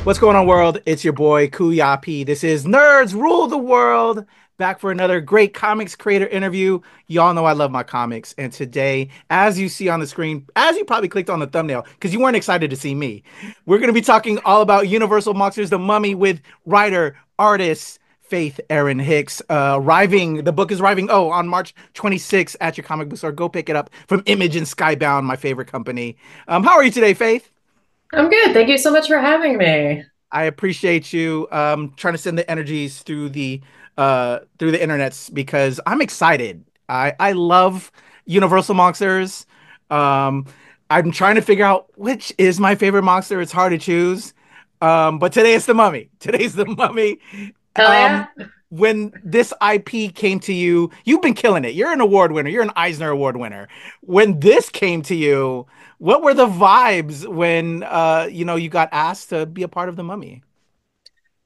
What's going on, world? It's your boy Kuya. This is Nerds Rule the World. Back for another great comics creator interview. Y'all know I love my comics. And today, as you see on the screen, as you probably clicked on the thumbnail, because you weren't excited to see me, we're going to be talking all about Universal Monsters, The Mummy with writer, artist, Faith Erin Hicks. The book is arriving, on March 26th at your comic book store. Go pick it up from Image and Skybound, my favorite company. How are you today, Faith? I'm good. Thank you so much for having me. I appreciate you trying to send the energies through the internets because I'm excited. I love Universal monsters. Um, I'm trying to figure out which is my favorite monster. It's hard to choose. But today it's the Mummy. Today's the Mummy. Hell Um, yeah. when this IP came to you, you've been killing it. You're an award winner. You're an Eisner Award winner. When this came to you, what were the vibes when you got asked to be a part of the Mummy?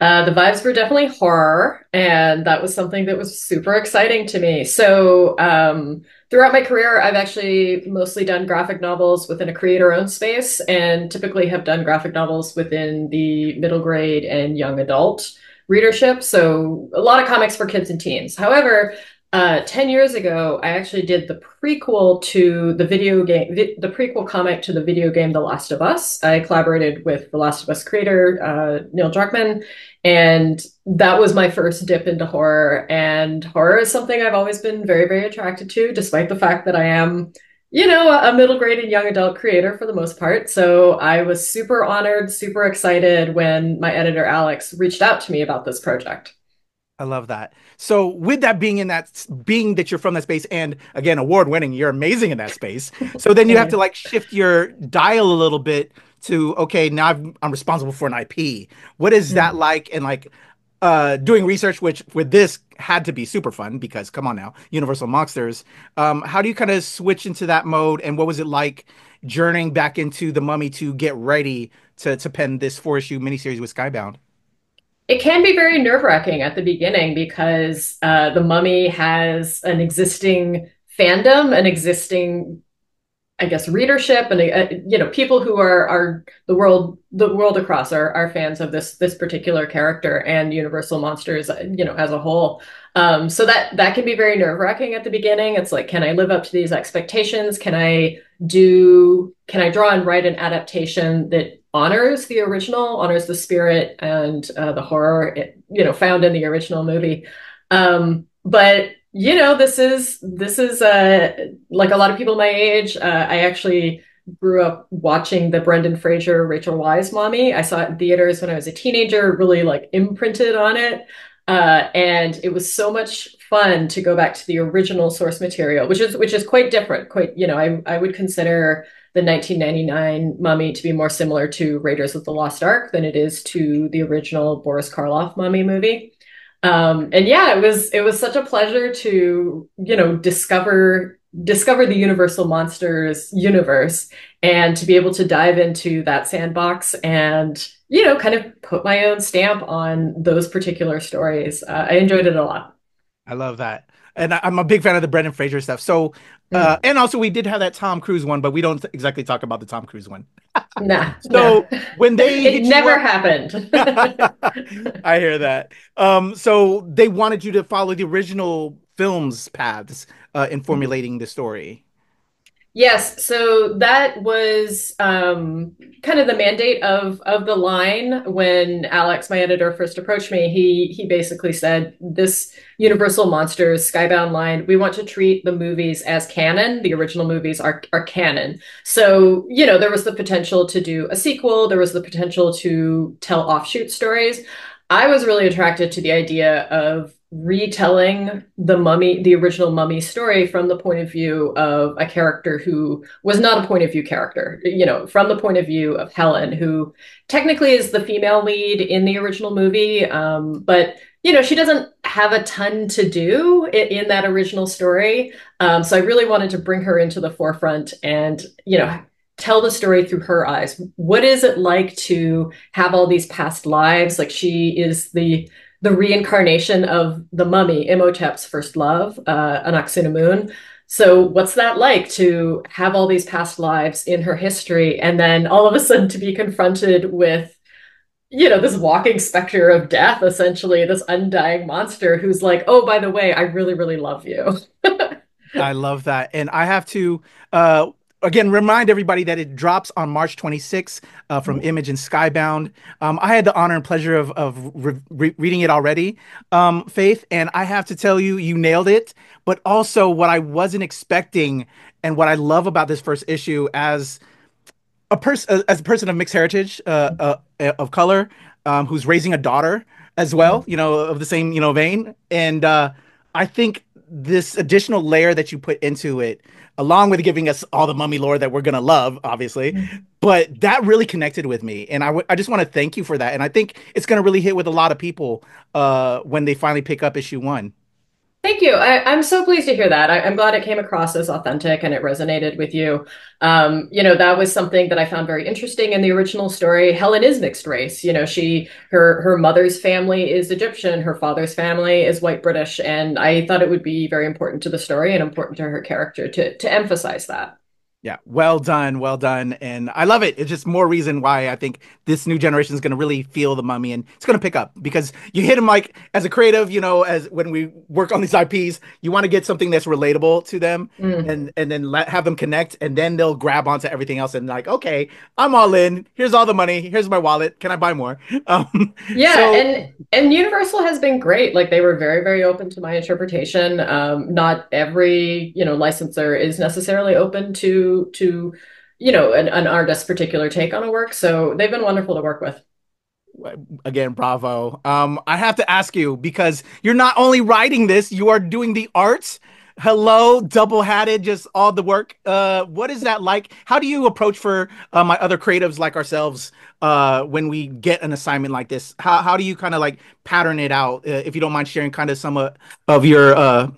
The vibes were definitely horror, and that was something that was super exciting to me. Throughout my career, I've actually mostly done graphic novels within a creator-owned space, and typically have done graphic novels within the middle grade and young adult readership. So, a lot of comics for kids and teens. However, 10 years ago, I actually did the prequel to the video game, the prequel comic to the video game The Last of Us. I collaborated with The Last of Us creator, Neil Druckmann, and that was my first dip into horror. And horror is something I've always been very, very attracted to, despite the fact that I am, a middle grade and young adult creator for the most part. So I was super honored, super excited when my editor, Alex, reached out to me about this project. I love that. So with that being that you're from that space and again award winning, you're amazing in that space. So then you have to like shift your dial a little bit to okay, now I'm responsible for an IP. What is that like? And like doing research, which with this had to be super fun because come on now, Universal Monsters. How do you kind of switch into that mode? And what was it like journeying back into the Mummy to get ready to pen this 4 issue miniseries with Skybound? It can be very nerve-wracking at the beginning because the Mummy has an existing fandom, an existing, I guess, readership, and people who are the world across are fans of this particular character and Universal Monsters, as a whole. So that can be very nerve-wracking at the beginning. It's like, can I live up to these expectations? Can I draw and write an adaptation that honors the original, honors the spirit and the horror, found in the original movie? But this is like a lot of people my age. I actually grew up watching the Brendan Fraser, Rachel Weisz Mommy. I saw it in theaters when I was a teenager, really like imprinted on it. And it was so much fun to go back to the original source material, which is quite different. I would consider the 1999 Mummy to be more similar to Raiders of the Lost Ark than it is to the original Boris Karloff Mummy movie. And yeah, it was such a pleasure to, discover the Universal Monsters universe and to be able to dive into that sandbox and, kind of put my own stamp on those particular stories. I enjoyed it a lot. I love that. And I'm a big fan of the Brendan Fraser stuff. So, Mm. and also we did have that Tom Cruise one, but we don't exactly talk about the Tom Cruise one. Nah, no. So when they It hit you never up, happened. I hear that. So they wanted you to follow the original film's paths in formulating the story. Yes, so that was kind of the mandate of the line when Alex, my editor, first approached me. He basically said, "This Universal Monsters Skybound line, we want to treat the movies as canon. The original movies are canon. So, there was the potential to do a sequel. There was the potential to tell offshoot stories. I was really attracted to the idea of retelling the original Mummy story from the point of view of a character who was not a point of view character, from the point of view of Helen, who technically is the female lead in the original movie. But she doesn't have a ton to do in that original story. So I really wanted to bring her into the forefront and, tell the story through her eyes. What is it like to have all these past lives? Like she is the reincarnation of the mummy, Imhotep's first love, Anck-su-namun. So what's that like to have all these past lives in her history and then all of a sudden to be confronted with, this walking specter of death, essentially, this undying monster who's like, oh, by the way, I really, really love you. I love that. And I have to, uh, again, remind everybody that it drops on March 26th from Image and Skybound. I had the honor and pleasure of reading it already, Faith, and I have to tell you, you nailed it. But also, what I wasn't expecting and what I love about this first issue as a person of mixed heritage, of color, who's raising a daughter as well, of the same, vein. And I think this additional layer that you put into it, along with giving us all the mummy lore that we're gonna love, obviously, but that really connected with me, and I just want to thank you for that. And I think it's gonna really hit with a lot of people when they finally pick up issue one. Thank you. I'm so pleased to hear that. I'm glad it came across as authentic and it resonated with you. That was something that I found very interesting in the original story. Helen is mixed race. Her mother's family is Egyptian, her father's family is white British, and I thought it would be very important to the story and important to her character to emphasize that. Yeah, well done, well done. And I love it. It's just more reason why I think this new generation is going to really feel the mummy and it's going to pick up because you hit them like as a creative, as when we work on these IPs, you want to get something that's relatable to them and then have them connect and then they'll grab onto everything else and like, okay, I'm all in. Here's all the money. Here's my wallet. Can I buy more? Yeah, So and Universal has been great. Like they were very, very open to my interpretation. Not every, licensor is necessarily open to an artist's particular take on a work. So they've been wonderful to work with. again, bravo. I have to ask you because you're not only writing this, you are doing the arts. Hello, double hatted, just all the work. What is that like? How do you approach for my other creatives like ourselves when we get an assignment like this? How do you kind of like pattern it out? If you don't mind sharing kind of some of your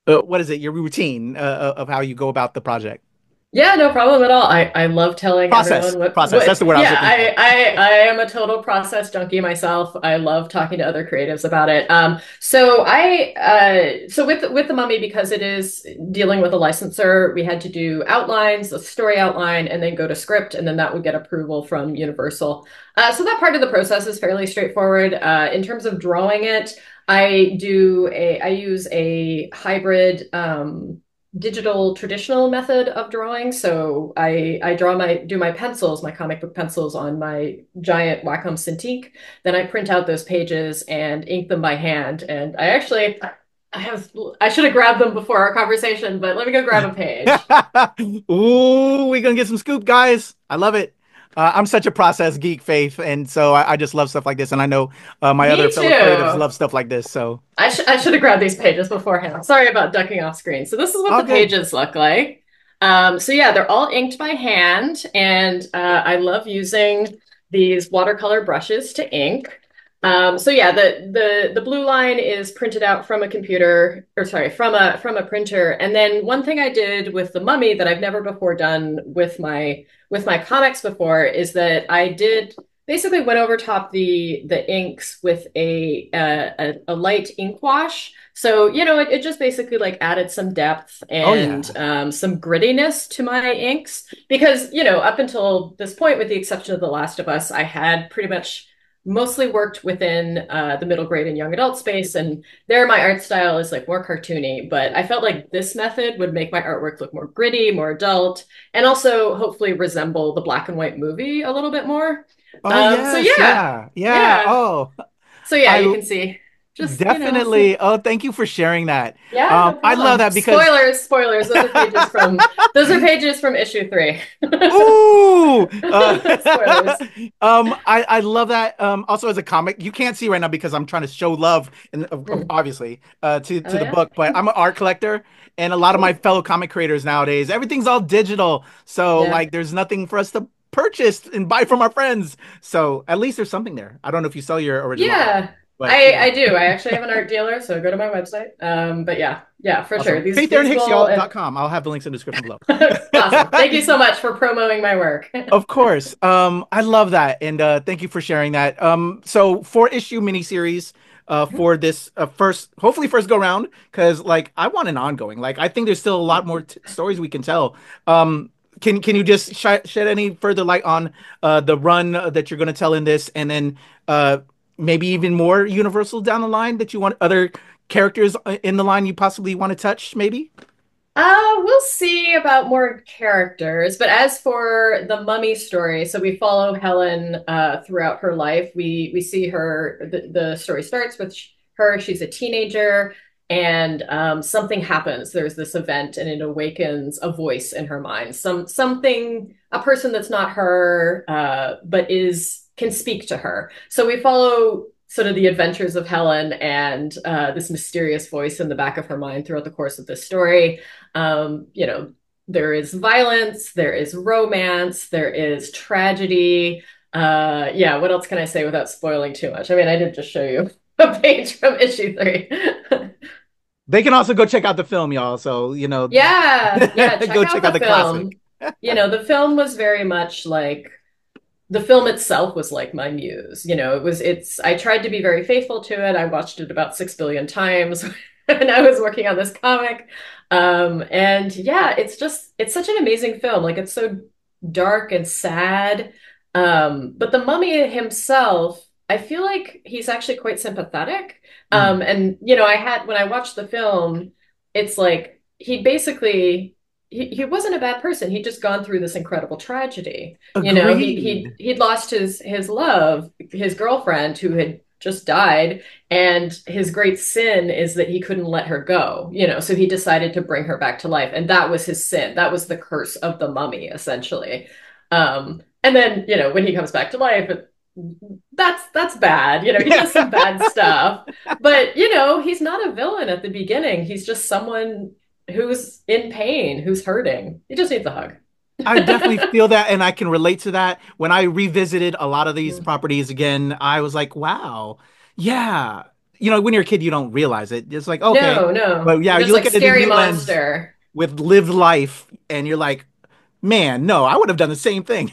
what is it, your routine of how you go about the project? Yeah, no problem at all. I love telling Process, everyone what process. That's the word I was yeah, looking for. I am a total process junkie myself. I love talking to other creatives about it. So with the Mummy, because it is dealing with a licensor, we had to do outlines, a story outline, and then go to script, and then that would get approval from Universal. So that part of the process is fairly straightforward. In terms of drawing it, I use a hybrid digital traditional method of drawing. So I do my pencils, my comic book pencils on my giant Wacom Cintiq. Then I print out those pages and ink them by hand. And I should have grabbed them before our conversation, but let me go grab a page. Ooh, we gonna get some scoop, guys. I love it. I'm such a process geek, Faith, and so I just love stuff like this. And I know my other Me fellow creatives too. love stuff like this. So I should have grabbed these pages beforehand. Sorry about ducking off screen. So this is what all the good. pages look like. So yeah, they're all inked by hand, and I love using these watercolor brushes to ink. So yeah, the blue line is printed out from a computer, or sorry, from a printer. And then one thing I did with the Mummy that I've never before done with my comics before is that I did basically went over top the inks with a light ink wash. So, it just basically like added some depth Oh and yeah. some grittiness to my inks because, up until this point, with the exception of The Last of Us, I had pretty much mostly worked within the middle grade and young adult space. And there, my art style is like more cartoony, but I felt like this method would make my artwork look more gritty, more adult, and also hopefully resemble the black and white movie a little bit more. Oh So yes, yeah, yeah, yeah. yeah. Oh, So yeah, you I can see just, definitely. Oh, thank you for sharing that. yeah, no I love problem. that because Spoilers. Those are pages from issue 3. ooh, Spoilers. I love that. Also, as a comic, you can't see right now because I'm trying to show love and Mm. obviously Oh to the yeah. book. But I'm an art collector, and a lot of my Ooh. fellow comic creators nowadays, everything's all digital. So Yeah. like, there's nothing for us to purchase and buy from our friends. So at least there's something there. I don't know if you sell your original art, Yeah. but yeah, I do. I actually have an art dealer, so go to my website. But yeah, for sure. awesome. These will FaithErinHicks.com. I'll have the links in the description below. awesome. Thank you so much for promoting my work. Of course. I love that. And thank you for sharing that. So 4 issue miniseries for this hopefully first go round, because like I want an ongoing. Like I think there's still a lot more stories we can tell. Um, can you just shed any further light on the run that you're going to tell in this, and then maybe even more Universal down the line that you want, other characters in the line you possibly want to touch, maybe? We'll see about more characters, but as for the mummy story, so we follow Helen throughout her life. We see her. The story starts with her. She's a teenager, and something happens. There's this event, and it awakens a voice in her mind. Something, a person that's not her, but can speak to her. So we follow sort of the adventures of Helen and this mysterious voice in the back of her mind throughout the course of this story. You know, there is violence, there is romance, there is tragedy. Yeah, what else can I say without spoiling too much? I mean, I did just show you a page from issue 3. They can also go check out the film, y'all. So, you know, yeah, check out the film. classic. You know, the film was very much like, the film itself was like my muse. You know, I tried to be very faithful to it. I watched it about 6 billion times when I was working on this comic. And yeah, it's such an amazing film. Like, it's so dark and sad. But the mummy himself, I feel like he's actually quite sympathetic. And, you know, when I watched the film, it's like, he basically, he wasn't a bad person. He'd just gone through this incredible tragedy. Agreed. You know, he'd lost his love, his girlfriend, who had just died, and his great sin is that he couldn't let her go. You know, so he decided to bring her back to life, and that was his sin. That was the curse of the mummy, essentially. And then, you know, when he comes back to life, that's bad. You know, he does some bad stuff, but you know, he's not a villain at the beginning. He's just someone who's in pain, who's hurting. He just needs a hug. I definitely feel that, and I can relate to that. When I revisited a lot of these properties again, I was like, wow, yeah. You know, when you're a kid, you don't realize it. It's like, okay. No. But yeah, you look like at the scary new lens monster with lived life, and you're like, man, no, I would have done the same thing.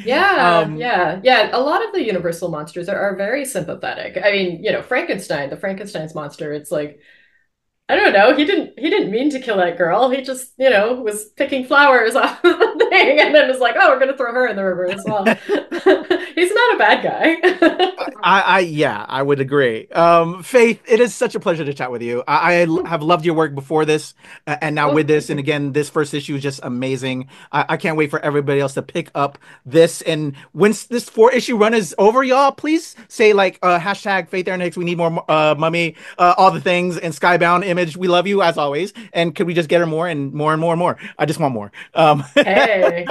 Yeah. A lot of the Universal monsters are very sympathetic. I mean, you know, Frankenstein's monster, it's like, I don't know. He didn't mean to kill that girl. He just, you know, was picking flowers off of the thing, and then was like, "Oh, we're gonna throw her in the river as well." He's not a bad guy. I would agree. Faith, it is such a pleasure to chat with you. I have loved your work before this, and now with this, and again, this first issue is just amazing. I can't wait for everybody else to pick up this. And once this 4-issue run is over, y'all, please say like hashtag Faith Erin Hicks. We need more mummy, all the things, and Skybound Image. We love you as always, and could we just get her more and more and more and more? I just want more. Hey.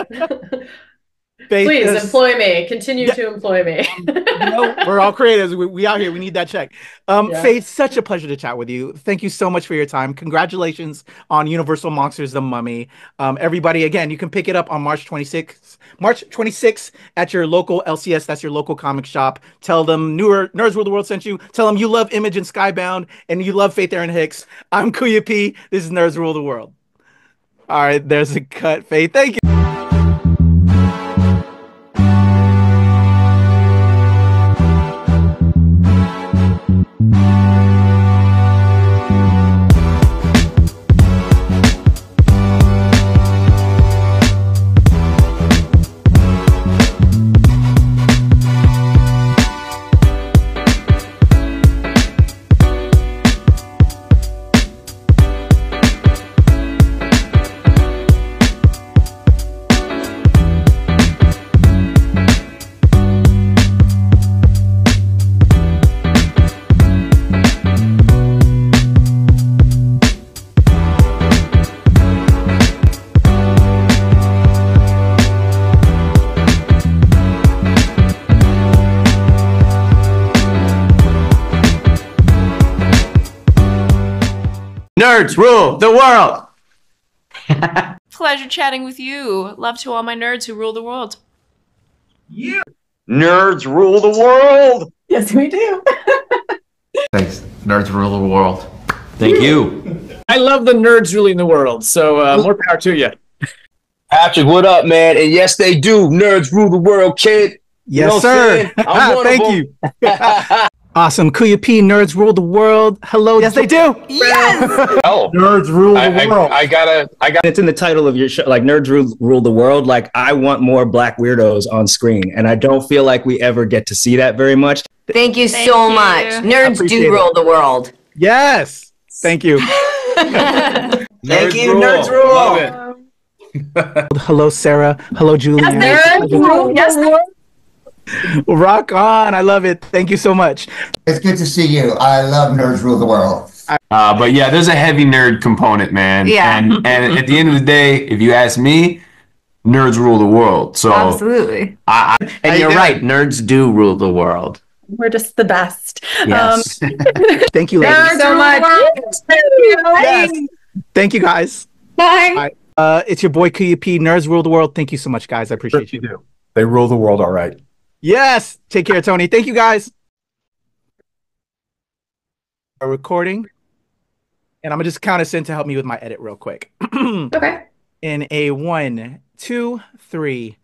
Faith, please employ me. Continue to employ me. You know, we're all creatives. We out here. We need that check. Faith, such a pleasure to chat with you. Thank you so much for your time. Congratulations on Universal Monsters: The Mummy. Everybody, again, you can pick it up on March 26th at your local LCS. That's your local comic shop. Tell them Nerds Rule the World sent you. Tell them you love Image and Skybound, and you love Faith Erin Hicks. I'm Kuya P. This is Nerds Rule the World. All right, there's a cut. Faith, thank you. Nerds rule the world. Pleasure chatting with you. Love to all my nerds who rule the world. Yeah. Nerds rule the world. Yes, we do. Thanks. Nerds rule the world. Thank you. I love the nerds ruling the world, so more power to you. Patrick, what up, man? And yes, they do. Nerds rule the world, kid. Yes, sir. I'm one Thank of them. you. Awesome. Kuya P, nerds rule the world. Hello. Yes, they do. Yes. Oh, Nerds rule the world. I got. It's in the title of your show, like Nerds Rule the World. Like, I want more Black weirdos on screen, and I don't feel like we ever get to see that very much. Thank you so much. Nerds do rule the world. Yes. Thank you. Thank you, Nerds Rule. Love it. Hello, Sarah. Hello, Julian. Yes, Rock on. I love it. Thank you so much. It's good to see you. I love Nerds Rule the World. But yeah, there's a heavy nerd component, man. Yeah. And at the end of the day, if you ask me, nerds rule the world. So Absolutely. And you're right. Nerds do rule the world. we're just the best. Yes. Thank you, ladies. Thanks so much. Yes. Thank you, guys. Bye. It's your boy Kuya P. Nerds rule the world. Thank you so much, guys. I appreciate you. do. They rule the world, all right. Yes. Take care, Tony. Thank you, guys. A recording. And I'm going to just count us in to help me with my edit real quick. Okay. In a 1, 2, 3.